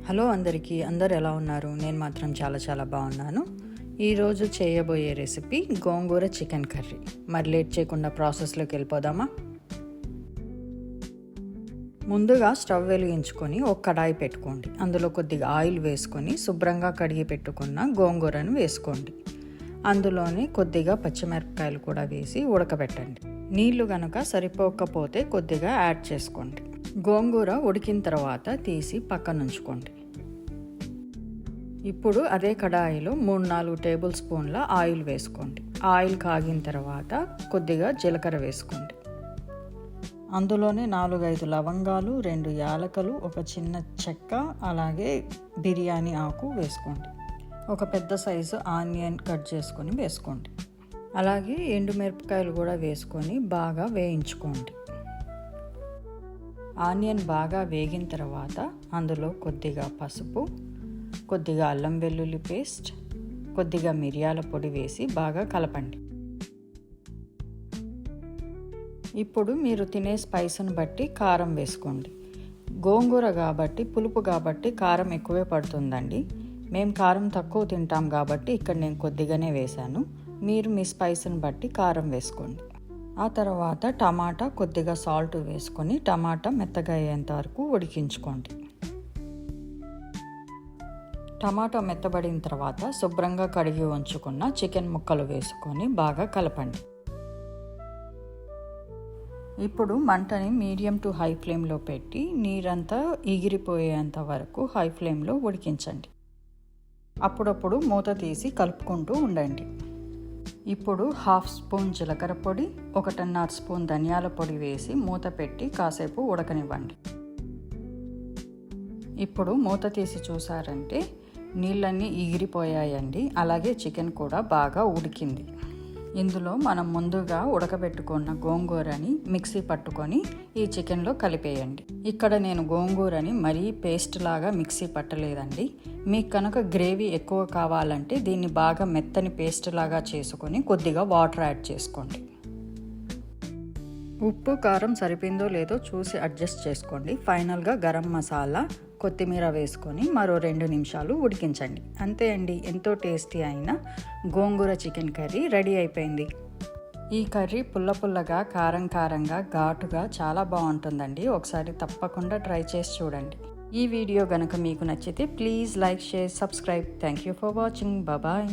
Hello అందరికీ, అందరు ఎలా ఉన్నారు? నేను మాత్రం చాలా బాగున్నాను. ఈరోజు చేయబోయే రెసిపీ గోంగూర చికెన్ కర్రీ. మరి లేట్ చేయకుండా ప్రాసెస్లోకి వెళ్ళిపోదామా? ముందుగా స్టవ్ వెలిగించుకొని ఒక కడాయి పెట్టుకోండి. అందులో కొద్దిగా ఆయిల్ వేసుకొని శుభ్రంగా కడిగి పెట్టుకున్న గోంగూరను వేసుకోండి. అందులోనే కొద్దిగా పచ్చిమిరపకాయలు కూడా వేసి ఉడకబెట్టండి. నీళ్లు కనుక సరిపోకపోతే కొద్దిగా యాడ్ చేసుకోండి. గోంగూర ఉడికిన తర్వాత తీసి పక్కన ఉంచుకోండి. ఇప్పుడు అదే కడాయిలో 3-4 టేబుల్ స్పూన్ల ఆయిల్ వేసుకోండి. ఆయిల్ కాగిన తర్వాత కొద్దిగా జీలకర్ర వేసుకోండి. అందులోనే 4-5 లవంగాలు, 2 యాలకులు, ఒక చిన్న చెక్క, అలాగే బిర్యానీ ఆకు వేసుకోండి. ఒక పెద్ద సైజు ఆనియన్ కట్ చేసుకొని వేసుకోండి. అలాగే ఎండుమిరపకాయలు కూడా వేసుకొని బాగా వేయించుకోండి. ఆనియన్ బాగా వేగిన తర్వాత అందులో కొద్దిగా పసుపు, కొద్దిగా అల్లం వెల్లుల్లి పేస్ట్, కొద్దిగా మిరియాల పొడి వేసి బాగా కలపండి. ఇప్పుడు మీరు తినే స్పైస్ని బట్టి కారం వేసుకోండి. గోంగూర కాబట్టి, పులుపు కాబట్టి కారం ఎక్కువే పడుతుందండి. మేము కారం తక్కువ తింటాం కాబట్టి ఇక్కడ నేను కొద్దిగానే వేశాను. మీరు మీ స్పైస్ని బట్టి కారం వేసుకోండి. ఆ తర్వాత టమాటా, కొద్దిగా సాల్ట్ వేసుకొని టమాటా మెత్తగా అయ్యేంత వరకు ఉడికించుకోండి. టమాటా మెత్తబడిన తర్వాత శుభ్రంగా కడిగి ఉంచుకున్న చికెన్ ముక్కలు వేసుకొని బాగా కలపండి. ఇప్పుడు మంటని మీడియం టు హై ఫ్లేమ్లో పెట్టి నీరంతా ఎగిరిపోయేంత వరకు హై ఫ్లేమ్లో ఉడికించండి. అప్పుడప్పుడు మూత తీసి కలుపుకుంటూ ఉండండి. ఇప్పుడు 1/2 స్పూన్ జీలకర్ర పొడి, 1.5 స్పూన్ ధనియాల పొడి వేసి మూత పెట్టి కాసేపు ఉడకనివ్వండి. ఇప్పుడు మూత తీసి చూసారంటే నీళ్ళన్నీ ఎగిరిపోయాయండి. అలాగే చికెన్ కూడా బాగా ఉడికింది. ఇందులో మనం ముందుగా ఉడకబెట్టుకున్న గోంగూరని మిక్సీ పట్టుకొని ఈ చికెన్లో కలిపేయండి. ఇక్కడ నేను గోంగూరని మరీ పేస్ట్ లాగా మిక్సీ పట్టలేదండి. మీకు కనుక గ్రేవీ ఎక్కువ కావాలంటే దీన్ని బాగా మెత్తని పేస్ట్ లాగా చేసుకొని కొద్దిగా వాటర్ యాడ్ చేసుకోండి. ఉప్పు కారం సరిపోయిందో లేదో చూసి అడ్జస్ట్ చేసుకోండి. ఫైనల్గా గరం మసాలా, కొత్తిమీర వేసుకొని మరో 2 నిమిషాలు ఉడికించండి. అంతే అండి, ఎంతో టేస్టీ అయిన గోంగూర చికెన్ కర్రీ రెడీ అయిపోయింది. ఈ కర్రీ పుల్లగా, కారంగా, ఘాటుగా చాలా బాగుంటుందండి. ఒకసారి తప్పకుండా ట్రై చేసి చూడండి. ఈ వీడియో గనక మీకు నచ్చితే please like, share, subscribe. Thank you for watching. Bye.